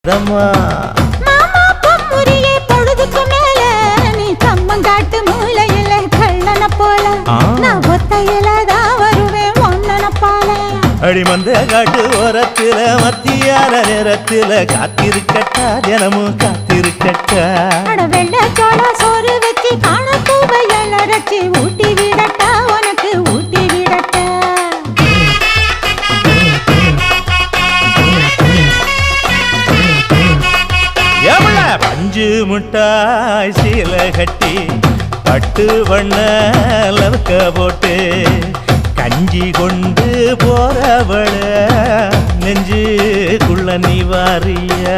மாமா பொம்முரியே பொழுதுக்கு மேல நீ கம்மங்காட்டு மூலையில கள்ளன போல நான் ஒத்தையில தான் வருவேன் ஒன்னன போல அடிமந்த காட்டு ஓரத்துல மத்தியான நேரத்துல காத்திருக்கட்டா தினமும் காத்திருக்கட்டா வெள்ள சோள சோறு வச்சு காண பூவையல் அரைச்சி ஊட்டி விடட்டா உனக்கு ஊட்டி விடட்டா பஞ்சு முட்டாய் சீல கட்டி பட்டு வண்ண லவக்க போட்டு கஞ்சி கொண்டு போறவள நெஞ்சுக்குள்ள நீ வாரியா